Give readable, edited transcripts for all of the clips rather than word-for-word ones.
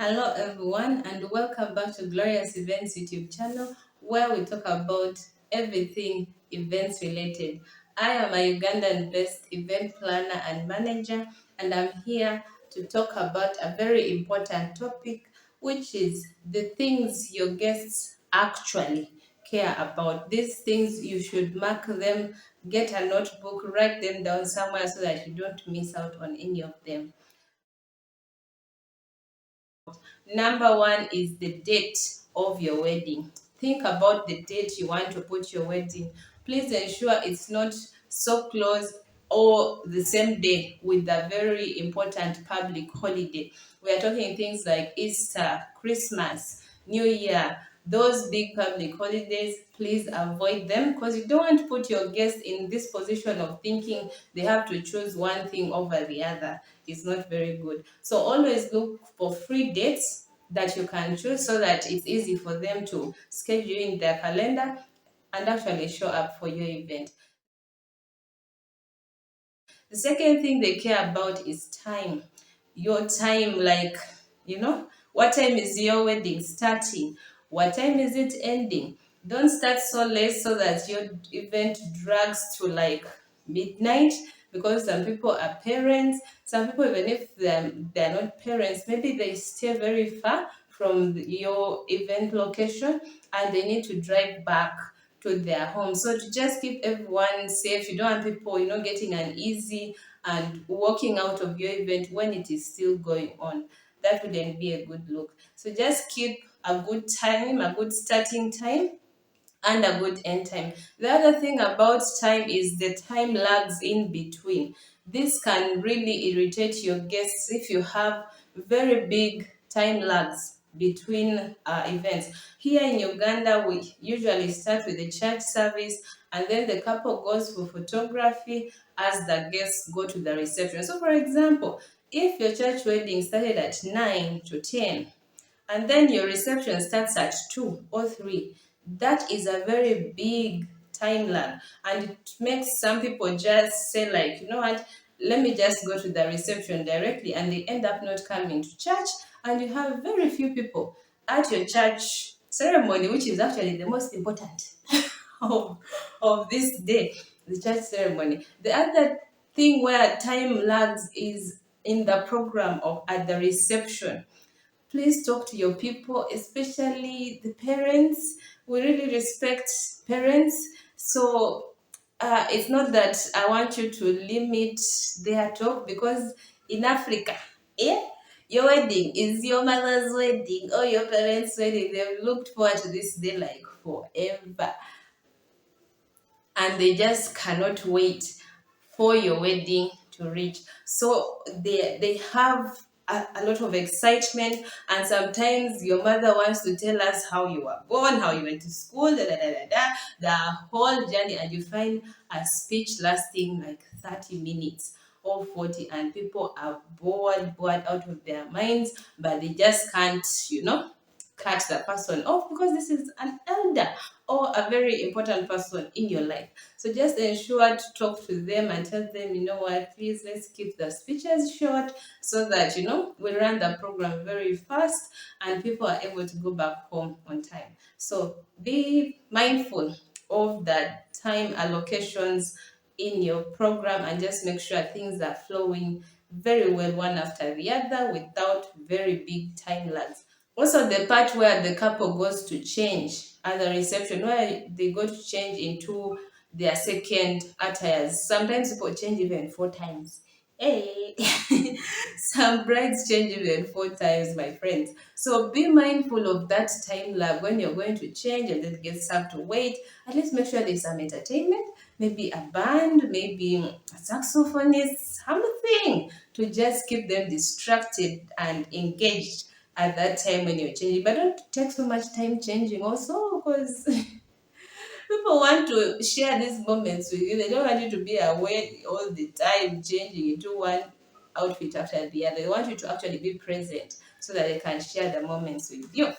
Hello everyone and welcome back to Glorious Events YouTube channel where we talk about everything events related. I am a Ugandan based event planner and manager, and I'm here to talk about a very important topic, which is the things your guests actually care about. These things you should mark them, get a notebook, write them down somewhere so that you don't miss out on any of them. Number one is the date of your wedding. Think about the date you want to put your wedding. Please ensure it's not so close or the same day with a very important public holiday. We are talking things like Easter, Christmas, New Year. Those big public holidays, please avoid them because you don't want to put your guests in this position of thinking they have to choose one thing over the other. It's not very good. So always look for free dates that you can choose so that it's easy for them to schedule in their calendar and actually show up for your event. The second thing they care about is time. Your time, what time is your wedding starting? What time is it ending? Don't start so late so that your event drags to like midnight, because some people are parents. Some people, even if they're not parents, maybe they stay very far from your event location and they need to drive back to their home. So to just keep everyone safe, you don't want people, getting uneasy and walking out of your event when it is still going on. That wouldn't be a good look. So just keep a good time, a good starting time, and a good end time. The other thing about time is the time lags in between. This can really irritate your guests if you have very big time lags between events. Here in Uganda, we usually start with the church service and then the couple goes for photography as the guests go to the reception. So, for example, if your church wedding started at 9 to 10, and then your reception starts at 2 or 3, that is a very big time lag, and it makes some people just say, like, you know what, let me just go to the reception directly, and they end up not coming to church, and you have very few people at your church ceremony, which is actually the most important of, of this day, the church ceremony. The other thing where time lags is in the program of at the reception. Please talk to your people, especially the parents. We really respect parents. So it's not that I want you to limit their talk, because in Africa, eh, your wedding is your mother's wedding or your parents' wedding. They've looked forward to this day like forever, and they just cannot wait for your wedding to reach. So they have a lot of excitement, and sometimes your mother wants to tell us how you were born, how you went to school, the whole journey, and you find a speech lasting like 30 minutes or 40, and people are bored out of their minds, but they just can't, cut the person off because this is an elder or a very important person in your life. So just ensure to talk to them and tell them, you know what, please let's keep the speeches short so that, we run the program very fast and people are able to go back home on time. So be mindful of the time allocations in your program and just make sure things are flowing very well one after the other without very big time lags. Also, the part where the couple goes to change at the reception, where they go to change into their second attires. Sometimes people change even 4 times. Hey, some brides change even 4 times, my friends. So be mindful of that time lag when you're going to change and then get have to wait. At least make sure there's some entertainment, maybe a band, maybe a saxophonist, something to just keep them distracted and engaged at that time when you're changing. But don't take so much time changing also, because people want to share these moments with you. They don't want you to be away all the time changing into one outfit after the other. They want you to actually be present so that they can share the moments with you.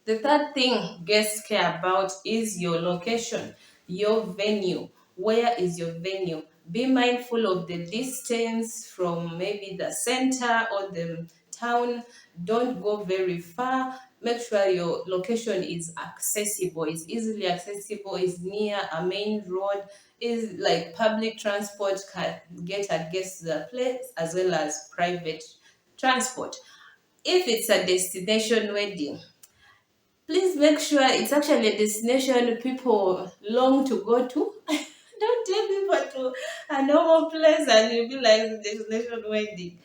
The third thing guests care about is your location, your venue. Where is your venue? Be mindful of the distance from maybe the center or the town. Don't go very far. Make sure your location is accessible, is easily accessible, is near a main road, is like public transport can get against the place, as well as private transport. If it's a destination wedding, please make sure it's actually a destination people long to go to. Don't take people to a normal place and you'll be like the destination wedding.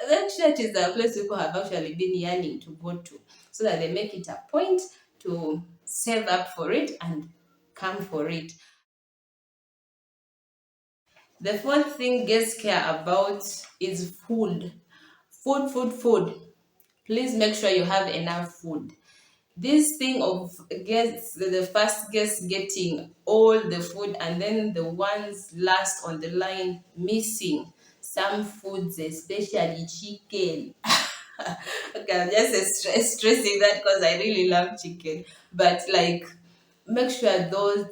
Make sure it is a place people have actually been yearning to go to, so that they make it a point to save up for it and come for it. The fourth thing guests care about is food. Food, food, food. Please make sure you have enough food. This thing of guests, the first guest getting all the food and then the ones last on the line missing some foods, especially chicken. Okay, I'm just stressing that because I really love chicken. But like, make sure those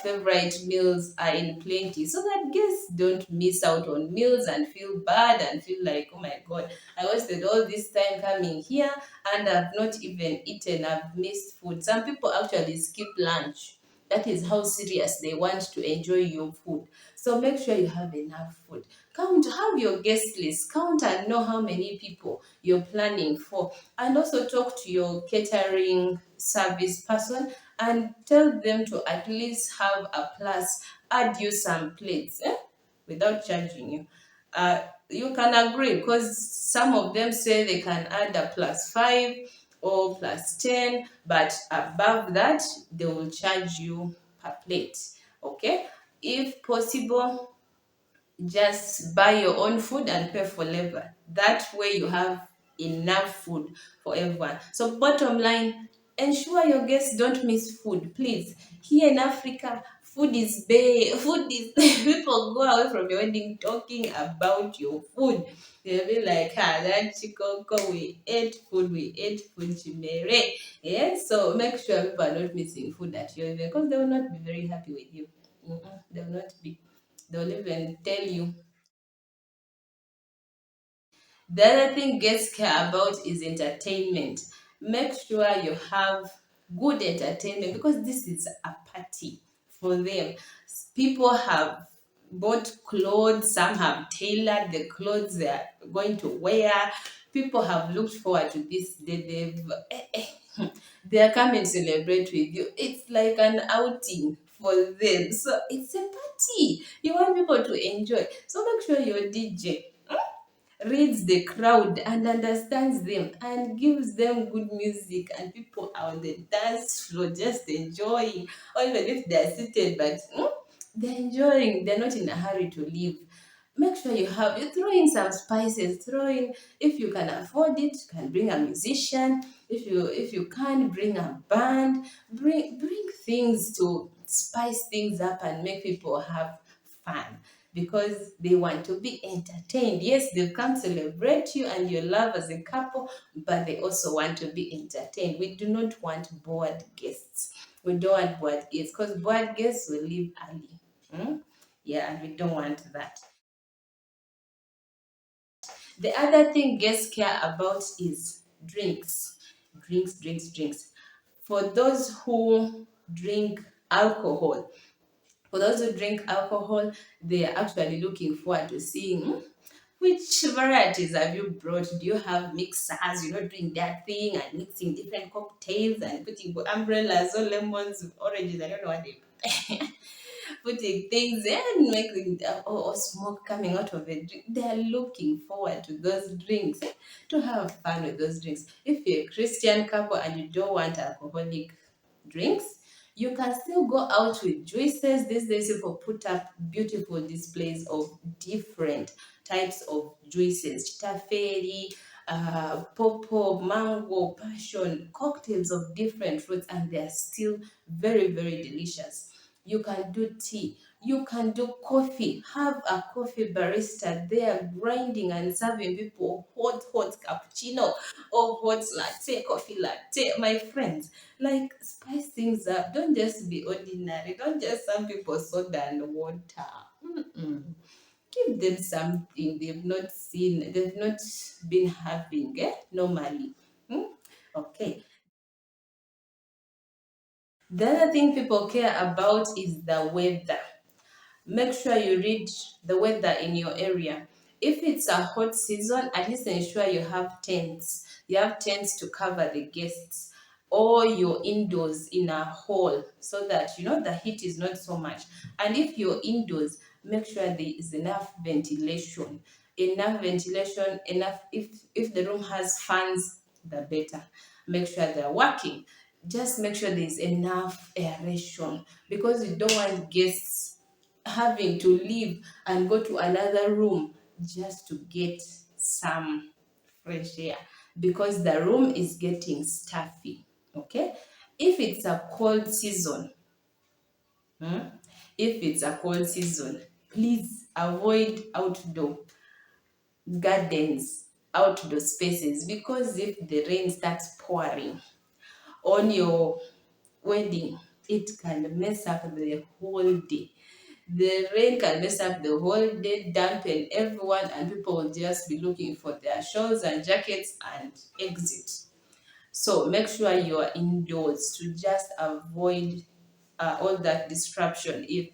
favorite meals are in plenty so that guests don't miss out on meals and feel bad and feel like, oh my god, I wasted all this time coming here and I've not even eaten, I've missed food. Some people actually skip lunch. That is how serious they want to enjoy your food. So make sure you have enough food. Count, have your guest list, count and know how many people you're planning for. And also talk to your catering service person and tell them to at least have a plus, add you some plates without charging you. You can agree because some of them say they can add a +5 or +10, but above that, they will charge you per plate. Okay, if possible, just buy your own food and pay for labor. That way you have enough food for everyone. So bottom line, ensure your guests don't miss food, please. Here in Africa, food is bay. Food is people go away from your wedding talking about your food. They'll be like, ah, that chikoko, we ate food, chimere. Yeah, so make sure people are not missing food at your event because they will not be very happy with you. They will not be. They'll even tell you. The other thing guests care about is entertainment. Make sure you have good entertainment because this is a party for them. People have bought clothes, some have tailored the clothes they are going to wear. People have looked forward to this day. They are coming to celebrate with you. It's like an outing for them. So it's a party. You want people to enjoy. So make sure your DJ reads the crowd and understands them and gives them good music, and people are on the dance floor just enjoying, or even if they're seated, but they're enjoying, they're not in a hurry to leave. Make sure you throw in some spices, throw in, if you can afford it, you can bring a musician. If you can bring a band, bring things to spice things up and make people have fun, because they want to be entertained. Yes, they've come celebrate you and your love as a couple, but they also want to be entertained. We do not want bored guests. We don't want bored guests because bored guests will leave early. Yeah, and we don't want that. The other thing guests care about is drinks. Drinks, drinks, drinks. For those who drink alcohol, for those who drink alcohol, they are actually looking forward to seeing which varieties have you brought. Do you have mixers, doing that thing and mixing different cocktails and putting umbrellas or lemons, oranges, I don't know what they putting things and making or smoke coming out of a drink. They are looking forward to those drinks, to have fun with those drinks. If you're a Christian couple and you don't want alcoholic drinks, you can still go out with juices. These days, people put up beautiful displays of different types of juices, chitaferi, popo, mango, passion, cocktails of different fruits, and they're still very, very delicious. You can do tea. You can do coffee. Have a coffee barista there grinding and serving people hot cappuccino or hot latte, coffee latte. My friends, like spice things up. Don't just be ordinary. Don't just serve people soda and water. Mm-mm. Give them something they've not seen, they've not been having normally. Hmm? Okay. The other thing people care about is the weather. Make sure you read the weather in your area. If it's a hot season, at least ensure you have tents. You have tents to cover the guests, or you're indoors in a hall so that the heat is not so much. And if you're indoors, make sure there is enough ventilation. Enough ventilation, enough if the room has fans, the better. Make sure they're working. Just make sure there's enough aeration because you don't want guests having to leave and go to another room just to get some fresh air because the room is getting stuffy. Okay, if it's a cold season, hmm, if it's a cold season, please avoid outdoor gardens, outdoor spaces, because if the rain starts pouring on your wedding, it can mess up the whole day. The rain can mess up the whole day, dampen everyone, and people will just be looking for their shawls and jackets and exit. So make sure you are indoors to just avoid all that disruption if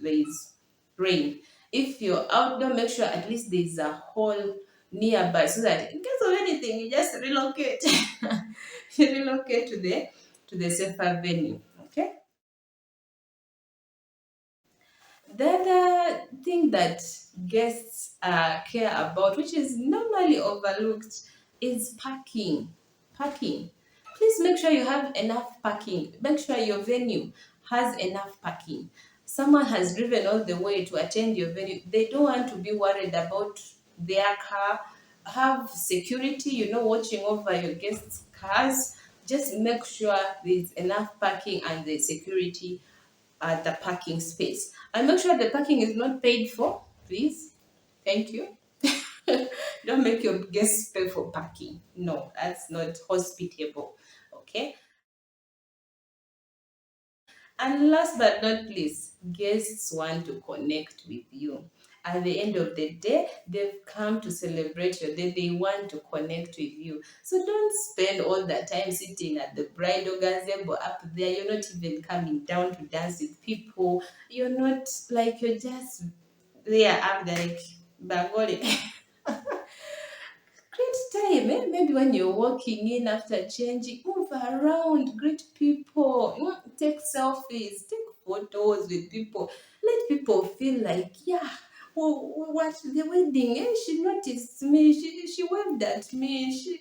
there is rain. If you're outdoor, make sure at least there's a hall nearby so that in case of anything, you just relocate. You relocate to the safer venue. Okay. The other thing that guests care about, which is normally overlooked, is parking. Parking. Please make sure you have enough parking. Make sure your venue has enough parking. Someone has driven all the way to attend your venue. They don't want to be worried about their car. Have security, watching over your guests' cars. Just make sure there's enough parking and the security at the parking space. And make sure the parking is not paid for, please. Thank you. Don't make your guests pay for parking. No, that's not hospitable. Okay. And last but not least, guests want to connect with you. At the end of the day, they've come to celebrate your day. They want to connect with you. So don't spend all that time sitting at the bridal gazebo up there. You're not even coming down to dance with people. You're not like you're just there up there like Bagoli. Great time, eh? Maybe when you're walking in after changing, move around, greet people, take selfies, take photos with people. Let people feel like, yeah, what the wedding? She noticed me. She waved at me.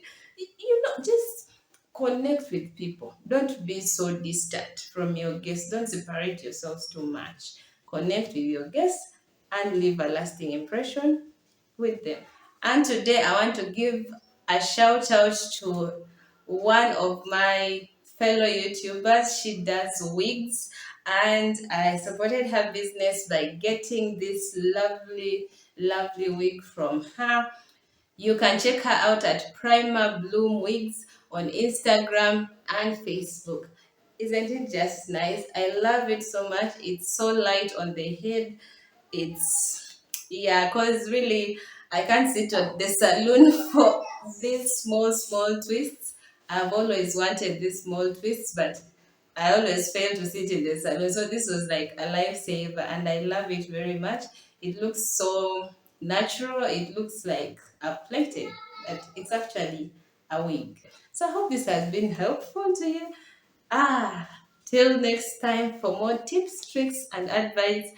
Just connect with people. Don't be so distant from your guests. Don't separate yourselves too much. Connect with your guests and leave a lasting impression with them. And today I want to give a shout out to one of my fellow YouTubers. She does wigs, and I supported her business by getting this lovely, lovely wig from her. You can check her out at Primer Bloom Wigs on Instagram and Facebook. Isn't it just nice? I love it so much. It's so light on the head. It's yeah, because really I can't sit at the salon for these small twists. I've always wanted these small twists, but I always fail to sit in the salon. So this was like a lifesaver, and I love it very much. It looks so natural. It looks like a plaited, but it's actually a wig. So I hope this has been helpful to you. Ah, till next time, for more tips, tricks, and advice,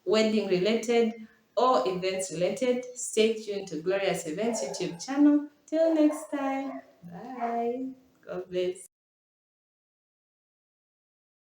wedding related or events related, stay tuned to Glorious Events YouTube channel. Till next time, bye. God bless.